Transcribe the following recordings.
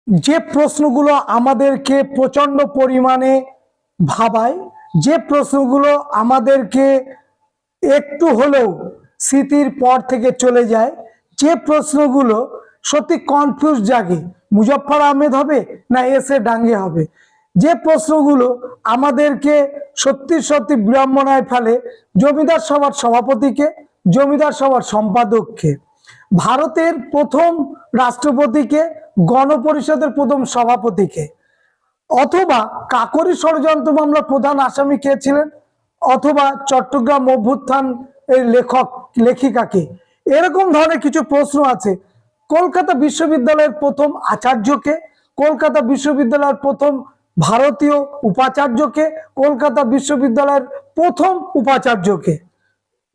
যে প্রশ্নগুলো আমাদেরকে প্রচন্ড পরিমাণে ভাবায়, যে প্রশ্নগুলো আমাদেরকে একটু হলেও স্মৃতির পর থেকে চলে যায়, যে প্রশ্নগুলো সত্যি কনফিউজ জাগে, মুজফ্ফর আহমেদ হবে না এসে ডাঙ্গে হবে, যে প্রশ্নগুলো আমাদেরকে সত্যি সত্যি বিড়ম্বনায় ফেলে, জমিদার সভার সভাপতিকে, জমিদার সভার সম্পাদককে, ভারতের প্রথম রাষ্ট্রপতিকে, গণপরিষদের প্রথম সভাপতিকে, অথবা কাকরি ষড়যন্ত্র মামলার প্রধান আসামি কে ছিলেন, অথবা চট্টগ্রাম অভ্যুত্থান এর লেখিকাকে। এরকম ধরনের কিছু প্রশ্ন আছে। কলকাতা বিশ্ববিদ্যালয়ের প্রথম আচার্যকে, কলকাতা বিশ্ববিদ্যালয়ের প্রথম ভারতীয় উপাচার্যকে, কলকাতা বিশ্ববিদ্যালয়ের প্রথম উপাচার্যকে,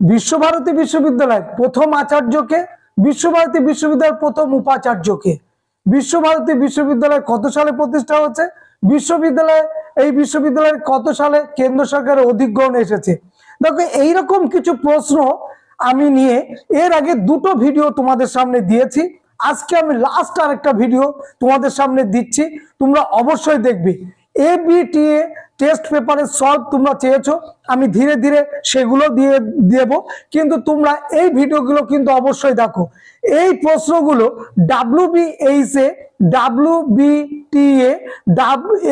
বিশ্বভারতী বিশ্ববিদ্যালয়ের প্রথম আচার্যকে, বিশ্বভারতী বিশ্ববিদ্যালয়ের প্রথম উপাচার্যকে, বিশ্বভারতী বিশ্ববিদ্যালয় কত সালে প্রতিষ্ঠা হচ্ছে, এই বিশ্ববিদ্যালয়ের কত সালে কেন্দ্র সরকারের অধিগ্রহণ এসেছে। দেখো, এইরকম কিছু প্রশ্ন আমি নিয়ে এর আগে দুটো ভিডিও তোমাদের সামনে দিয়েছি। আজকে আমি লাস্ট আরেকটা ভিডিও তোমাদের সামনে দিচ্ছি, তোমরা অবশ্যই দেখবে। এবিটিএ টেস্ট পেপারের সলভ তোমরা চেয়েছো, আমি ধীরে ধীরে সেগুলো দিয়ে দেব, কিন্তু তোমরা এই ভিডিওগুলো কিন্তু অবশ্যই দেখো। এই প্রশ্নগুলো WBH এ, WBTA,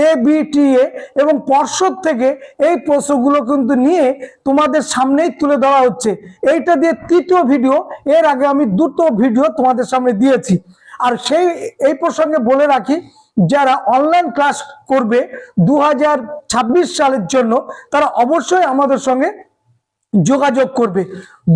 ABTA এবং পর্ষদ থেকে এই প্রশ্নগুলো কিন্তু নিয়ে তোমাদের সামনেই তুলে ধরা হচ্ছে। এইটা দিয়ে তৃতীয় ভিডিও, এর আগে আমি দুটো ভিডিও তোমাদের সামনে দিয়েছি। আর এই প্রসঙ্গে বলে রাখি, যারা অনলাইন ক্লাস করবে 2026 সালের জন্য, তারা অবশ্যই আমাদের সঙ্গে যোগাযোগ করবে।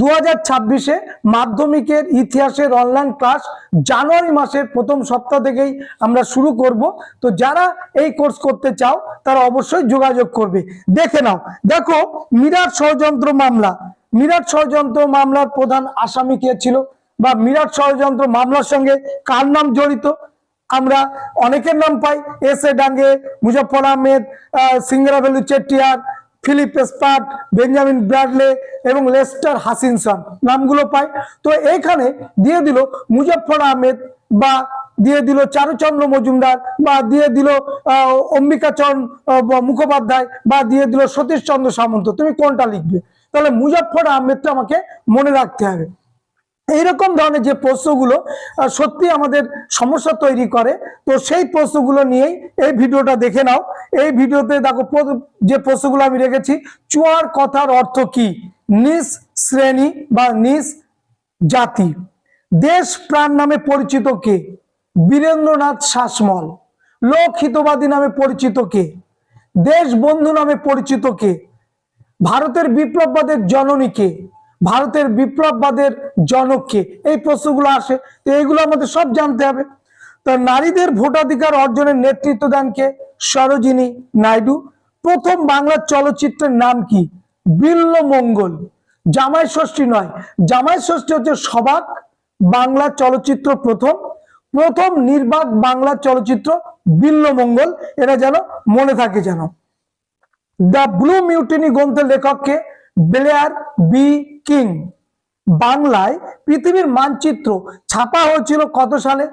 2026-এ মাধ্যমিকের ইতিহাসের অনলাইন ক্লাস জানুয়ারি মাসের প্রথম সপ্তাহ থেকেই আমরা শুরু করব। তো যারা এই কোর্স করতে চাও তারা অবশ্যই যোগাযোগ করবে। দেখে নাও, দেখো, মিরাট ষড়যন্ত্র মামলা, মিরাট ষড়যন্ত্র মামলার প্রধান আসামি কে ছিল, বা মিরাট ষড়যন্ত্র মামলার সঙ্গে কার নাম জড়িত? আমরা অনেকের নাম পাই, S Dange, Muzaffar Ahmed, Singaravelu Chettiar, Philip Spratt, Benjamin Bradley এবং লেস্টার হাসিনসন নামগুলো পাই। তো এইখানে দিয়ে দিল মুজফ্ফর আহমেদ, বা দিয়ে দিল চারুচন্দ্র মজুমদার, বা দিয়ে দিল অম্বিকাচরণ মুখোপাধ্যায়, বা দিয়ে দিল সতীশ চন্দ্র সামন্ত। তুমি কোনটা লিখবে? তাহলে মুজফ্ফর আহমেদটা আমাকে মনে রাখতে হবে। এইরকম ধরনের যে প্রশ্নগুলো সত্যি আমাদের সমস্যা তৈরি করে, তো সেই প্রশ্নগুলো নিয়েই এই ভিডিওটা দেখে নাও। এই ভিডিওতে দেখো যে প্রশ্নগুলো আমি রেখেছি, চুয়ার কথার অর্থ কি? নিজ শ্রেণী বা নিজ জাতি। দেশ প্রাণ নামে পরিচিত কে? বীরেন্দ্রনাথ শাসমল। লোকহিতবাদী নামে পরিচিত কে? দেশবন্ধু নামে পরিচিত কে? ভারতের বিপ্লববাদের জননী কে? ভারতের বিপ্লববাদের জনক কে? এই প্রশ্নগুলো আসে, তো এইগুলো আমাদের সব জানতে হবে। তো নারীদের ভোটাধিকার অর্জনের নেতৃত্ব দেন কে? সরোজিনী নাইডু। প্রথম বাংলা চলচ্চিত্রের নাম কি? বিল্বমঙ্গল। জামাই ষষ্ঠী নয়, জামাই ষষ্ঠী হচ্ছে সবাক বাংলা চলচ্চিত্র, প্রথম প্রথম নির্বাক বাংলা চলচ্চিত্র বিল্বমঙ্গল। এটা যেন মনে থাকে যেন। দ্য ব্লু মিউটিনি গ্রন্থের লেখককে? Blair B King. বাংলায় পৃথিবীর মানচিত্র ছাপা হয়েছিল কত সালে?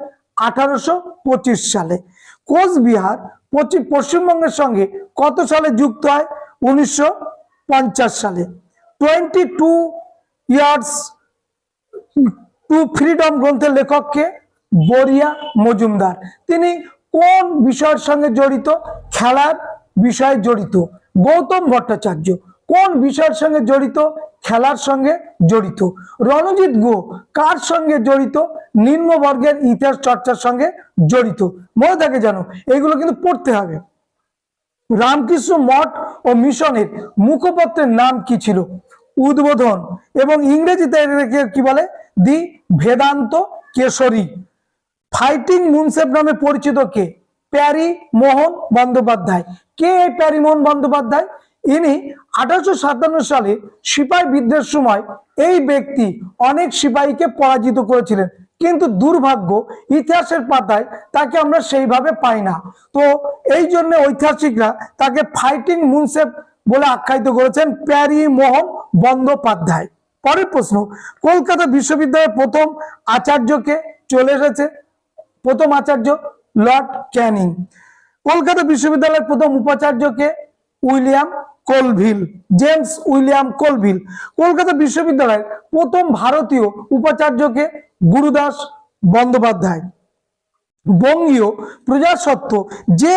1825 সালে। কোচবিহার পশ্চিমবঙ্গের সঙ্গে কত সালে যুক্ত হয়? 1950 সালে। 22 ইয়ার্স টু ফ্রিডম গ্রন্থের লেখককে? বরিয়া মজুমদার। তিনি কোন বিষয়ের সঙ্গে জড়িত? খেলার বিষয়ে জড়িত। গৌতম ভট্টাচার্য কোন বিষয়ের সঙ্গে জড়িত? খেলার সঙ্গে জড়িত। রণজিৎ গুহ কার সঙ্গে জড়িত? নিম্নবর্গের ইতিহাস চর্চার সঙ্গে জড়িত। মনে থাকে জানো, এগুলো কিন্তু পড়তে হবে। রামকৃষ্ণ মঠ ও মিশনের মুখপত্রের নাম কি ছিল? উদ্বোধন। এবং ইংরেজিতে কি বলে? দি বেদান্ত কেশরী। ফাইটিং মুনসেফ নামে পরিচিত কে? প্যারি মোহন বন্দ্যোপাধ্যায়। কে এই প্যারি মোহন বন্দ্যোপাধ্যায়? ইনি 1857 সালে সিপাহী বিদ্রোহের সময় এই ব্যক্তি অনেক সিপাহীকে পরাজিত করেছিলেন, কিন্তু দুর্ভাগ্য ইতিহাসের পাতায় তাকে আমরা সেইভাবে পাই না। তো এই জন্য ঐতিহাসিকরা তাকে ফাইটিং মুনসেফ বলে আখ্যায়িত করেছেন, প্যারি মোহন বন্দ্যোপাধ্যায়। পরের প্রশ্ন, কলকাতা বিশ্ববিদ্যালয়ের প্রথম আচার্যকে? চলে এসেছে প্রথম আচার্য লর্ড ক্যানিং। কলকাতা বিশ্ববিদ্যালয়ের প্রথম উপাচার্যকে William Colvile, James William Colvile. Kolkata বিশ্ববিদ্যালয়ের প্রথম ভারতীয় উপাচার্যকে গুরুদাস বন্দ্যোপাধ্যায়। বঙ্গীয় প্রজাস্বত্ব যে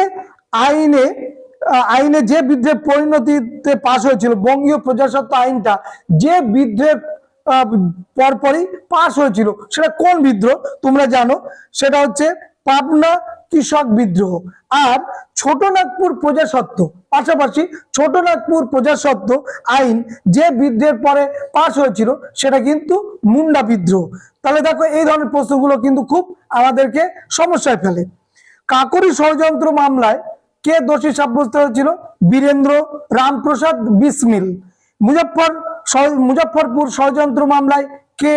আইনে যে বিদ্রোহের পরিণতিতে পাশ হয়েছিল, বঙ্গীয় প্রজাস্বত্ব আইনটা যে বিদ্রোহের পরপরই পাশ হয়েছিল, সেটা কোন বিদ্রোহ তোমরা জানো? সেটা হচ্ছে পাবনা কৃষক বিদ্রোহ। আর ছোটনাগপুর প্রজাস্বত্ব, পাশাপাশি ছোটনাগপুর প্রজাস্বত্ব আইন যে বিদ্রোহের পরে পাশ হয়েছিল সেটা কিন্তু মুন্ডা বিদ্রোহ। তাহলে দেখো এই ধরনের প্রশ্নগুলো কিন্তু খুব আমাদেরকে সমস্যায় ফেলে। কাকরি ষড়যন্ত্র মামলায় কে দোষী সাব্যস্ত হয়েছিল? বীরেন্দ্র রামপ্রসাদ বিসমিল। মুজফ্ফরপুর ষড়যন্ত্র মামলায় কে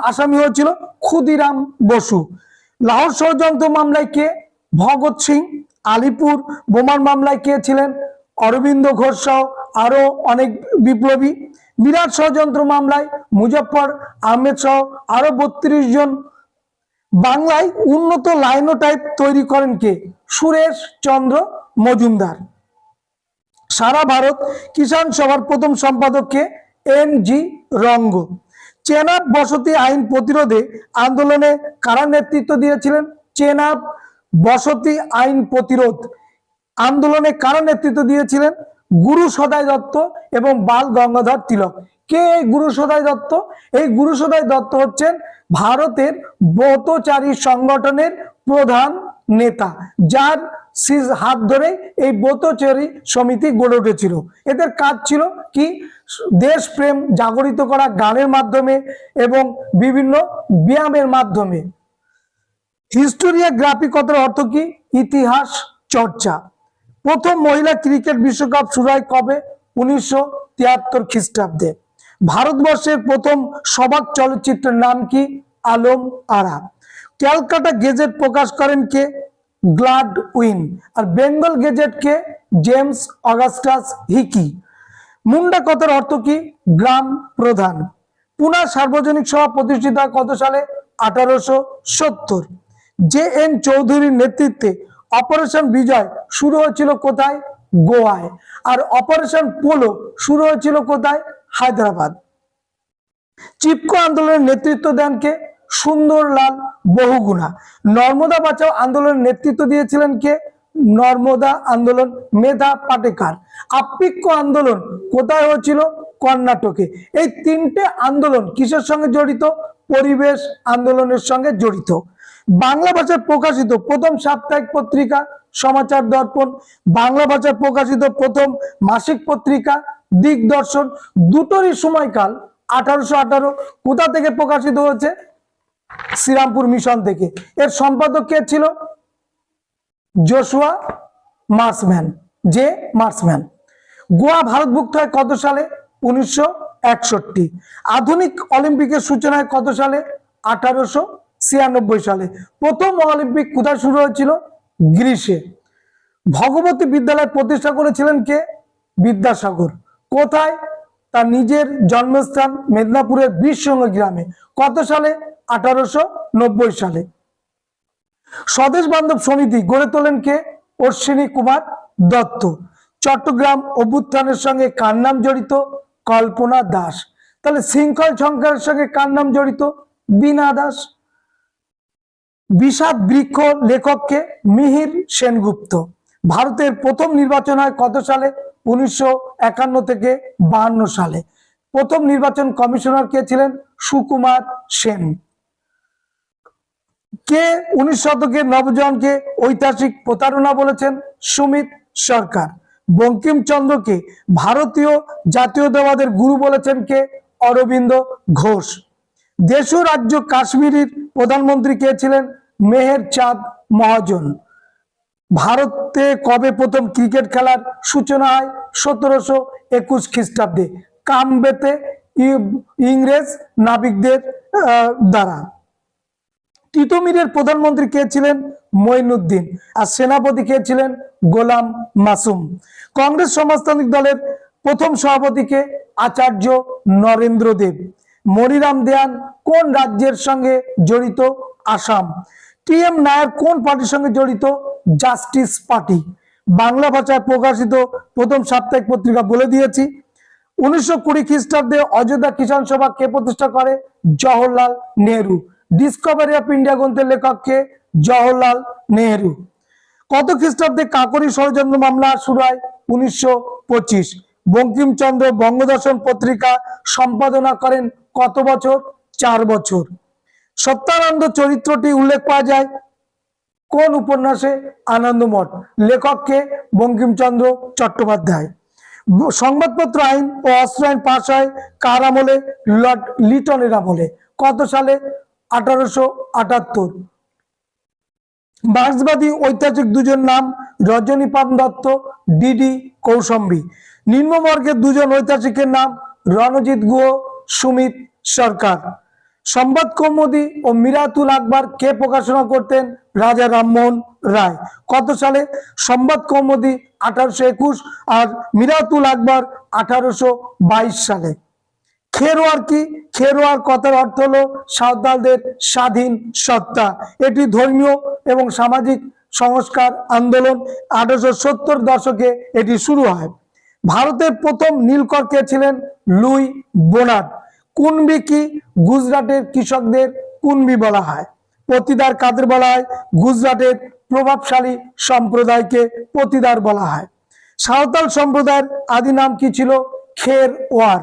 আসামি হয়েছিল? ক্ষুদিরাম বসু। লাহোর ষড়যন্ত্র মামলায় কে? ভগৎ সিং। আলিপুর বোমার মামলায় কে ছিলেন? অরবিন্দ ঘোষ সহ আরো অনেক বিপ্লবী। মিরাট ষড়যন্ত্র মামলায় মুজফ্ফর আহমেদ সহ আরো 32 জন। বাংলায় উন্নত লাইনোটাইপ তৈরি করেন কে? সুরেশ চন্দ্র মজুমদার। সারা ভারত কিষাণ সভার প্রথম সম্পাদক কে? এন.জি. রঙ্গ। চেনাব বসতি আইন প্রতিরোধে আন্দোলনে কারা নেতৃত্ব দিয়েছিলেন? চেনাব বসতি আইন প্রতিরোধ আন্দোলনে কারা নেতৃত্ব দিয়েছিলেন? গুরু সদাই দত্ত এবং বাল গঙ্গাধর তিলক। কে এই গুরু সদাই দত্ত? এই গুরু সদাই দত্ত হচ্ছেন ভারতের ব্রতচারী সংগঠনের প্রধান নেতা, যার হাত ধরে এই ব্রতচারী সমিতি গড়ে উঠেছিল। এদের কাজ ছিল কি? দেশপ্রেম জাগরিত করা গানের মাধ্যমে এবং বিভিন্ন ব্যায়ামের মাধ্যমে। হিস্টোরিওগ্রাফি কথার অর্থ কি? ইতিহাস চর্চা। প্রথম মহিলা ক্রিকেট বিশ্বকাপ শুরু হয় কবে? 1973 খ্রিস্টাব্দে। ভারতবর্ষের প্রথম সবাক চলচ্চিত্রের নাম কি? আলম আরা। ক্যালকাটা গেজেট প্রকাশ করেন কে? Gladwin. আর বেঙ্গল গেজেট কে? James Augustus Hicky. মুন্ডা কথার অর্থ কি? গ্রাম প্রধান। পুনা সার্বজনিক সভা প্রতিষ্ঠিত হয় কত সালে? 1870। জে.এন. চৌধুরীর নেতৃত্বে অপারেশন বিজয় শুরু হয়েছিল কোথায়? গোয়ায়। আর অপারেশন পোলো শুরু হয়েছিল কোথায়? হায়দ্রাবাদ। চিপকো আন্দোলনের নেতৃত্ব দেন কে? সুন্দরলাল বহুগুণা। নর্মদা বাঁচাও আন্দোলনের নেতৃত্ব দিয়েছিলেন কে? নর্মদা আন্দোলন মেধা পাটেকার। আপ্পিক্য আন্দোলন কোথায় হয়েছিল? কর্ণাটকে। এই তিনটে আন্দোলন কিসের সঙ্গে জড়িত? পরিবেশ আন্দোলনের সঙ্গে জড়িত। বাংলা ভাষায় প্রকাশিত প্রথম সাপ্তাহিক পত্রিকা? সমাচার দর্পণ। বাংলা ভাষায় প্রকাশিত প্রথম মাসিক পত্রিকা? দিগদর্শন। দুটোরই সময়কাল 1818। কোথা থেকে প্রকাশিত হয়েছে? শ্রীরামপুর মিশন থেকে। এর সম্পাদক কে ছিল? Joshua Marshman, J Marshman. Goa ভারতভুক্ত হয় কত সালে? 1961। আধুনিক অলিম্পিকের সূচনা হয় কত সালে? 1896 সালে। প্রথম অলিম্পিক কোথায় শুরু হয়েছিল? গ্রিসে। ভগবতী বিদ্যালয় প্রতিষ্ঠা করেছিলেন কে? বিদ্যাসাগর। কোথায়? তার নিজের জন্মস্থান মেদিনীপুরের বীরসঙ্গী গ্রামে। কত সালে? 1890 সালে। স্বদেশ বান্ধব সমিতি গড়ে তোলেন কে? অশ্বিনী কুমার দত্ত। চট্টগ্রাম অভ্যুত্থানের সঙ্গে কার নাম জড়িত? কল্পনা দাস। তাহলে শৃঙ্খল সংস্কারের সঙ্গে কার নাম জড়িত? বীণা দাস। বিষাদ বৃক্ষ লেখককে? মিহির সেনগুপ্ত। ভারতের প্রথম নির্বাচন হয় কত সালে? 1951 থেকে 52 সালে। প্রথম নির্বাচন কমিশনার কে ছিলেন? সুকুমার সেন। কে 19 শতকের নবজনকে ঐতিহাসিক প্রতারণা বলেছেন? সুমিত সরকার। বঙ্কিমচন্দ্রকে ভারতীয় জাতীয়তাবাদের গুরু বলেছেন কে? অরবিন্দ ঘোষ। দেশ ও রাজ্য কাশ্মীরের প্রধানমন্ত্রী কে ছিলেন? মেহের চাঁদ মহাজন। ভারতে কবে প্রথম ক্রিকেট খেলার সূচনা হয়? 1721 খ্রিস্টাব্দে কামবেতে ইংরেজ নাবিকদের দ্বারা। তিতুমিরের প্রধানমন্ত্রী কে ছিলেন? মঈনুদ্দিন। আর সেনাপতি কে ছিলেন? গোলাম মাসুম। কংগ্রেস সমাজতান্ত্রিক দলের প্রথম সভাপতি কে? আচার্য নরেন্দ্র দেব। মনিরাম দেয়ান কোন রাজ্যের সঙ্গে জড়িত? আসাম। টি.এম. নায়ার কোন পার্টির সঙ্গে জড়িত? Justice party. বাংলা ভাষায় প্রকাশিত প্রথম সাপ্তাহিক পত্রিকা বলে দিয়েছি। 1920 খ্রিস্টাব্দে অযোধ্যা কিষাণ সভা কে প্রতিষ্ঠা করে? Jawaharlal Nehru. Discovery of India গ্রন্থের লেখক কে? জওহরলাল নেহেরু। কত খ্রিস্টাব্দে কাকরি ষড়যন্ত্র মামলা শুরু হয়? 1925। বঙ্কিমচন্দ্র বঙ্গদর্শন পত্রিকা সম্পাদনা করেন কত বছর? 4 বছর। সত্যানন্দ চরিত্রটি উল্লেখ পাওয়া যায় কোন উপন্যাসে? আনন্দমঠ। লেখককে? বঙ্কিমচন্দ্র চট্টোপাধ্যায়। সংবাদপত্র আইন ও অস্ত্র আইন পাশ হয় কার আমলে? লর্ড লিটনের আমলে। কত সালে? 1878। মার্ক্সবাদী ঐতিহাসিক দুজন নাম? রজনীপাল দত্ত, ডিডি কৌশম্বী। নিম্নবর্গের দুজন ঐতিহাসিকের নাম? রণজিৎ গুহ, সুমিত সরকার। সংবাদ কৌমুদী ও মিরাতুল আকবর কে প্রকাশনা করতেন? রাজা রামমোহন রায়। কত সালে? সংবাদ কৌমুদী 1821 আর মিরাতুল আকবর 1822 সালে। খেরোয়ার কি? খেরোয়ার কথার অর্থ হলো সাঁওতালদের স্বাধীন সত্তা। এটি ধর্মীয় এবং সামাজিক সংস্কার আন্দোলন। 1870 দশকে এটি শুরু হয়। ভারতের প্রথম নীলকর কে ছিলেন? Luis Bonnard. কুনবি কি? গুজরাটের কৃষকদের কুনবি বলা হয়। পতিদার কাদের বলা হয়? গুজরাটের প্রভাবশালী সম্প্রদায়কে পতিদার বলা হয়। সাঁওতাল সম্প্রদায়ের আদি নাম কি ছিল? খেরওয়ার।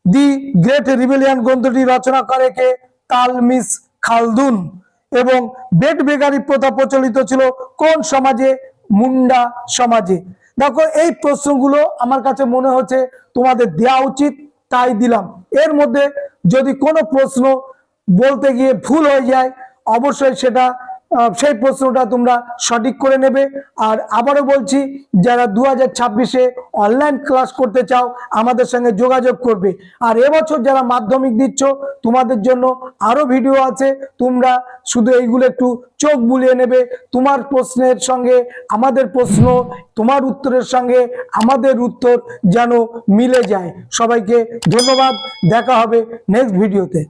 দি গ্রেট রিবেলিয়ন গ্রন্থটি রচনা করে কে? তালমিস খালদুন। এবং বেড বেগারি প্রথা প্রচলিত ছিল কোন সমাজে? মুন্ডা সমাজে। দেখো, এই প্রশ্নগুলো আমার কাছে মনে হচ্ছে তোমাদের দেওয়া উচিত, তাই দিলাম। এর মধ্যে যদি কোনো প্রশ্ন বলতে গিয়ে ভুল হয়ে যায়, অবশ্যই সেটা সেই প্রশ্নটা তোমরা সঠিক করে নেবে। আর আবারও বলছি, যারা 2026-এ অনলাইন ক্লাস করতে চাও আমাদের সঙ্গে যোগাযোগ করবে। আর এবছর যারা মাধ্যমিক দিচ্ছ তোমাদের জন্য আরো ভিডিও আছে, তোমরা শুধু এইগুলো একটু চোখ বুলিয়ে নেবে। তোমার প্রশ্নের সঙ্গে আমাদের প্রশ্ন, তোমার উত্তরের সঙ্গে আমাদের উত্তর যেন মিলে যায়। সবাইকে ধন্যবাদ, দেখা হবে নেক্সট ভিডিওতে।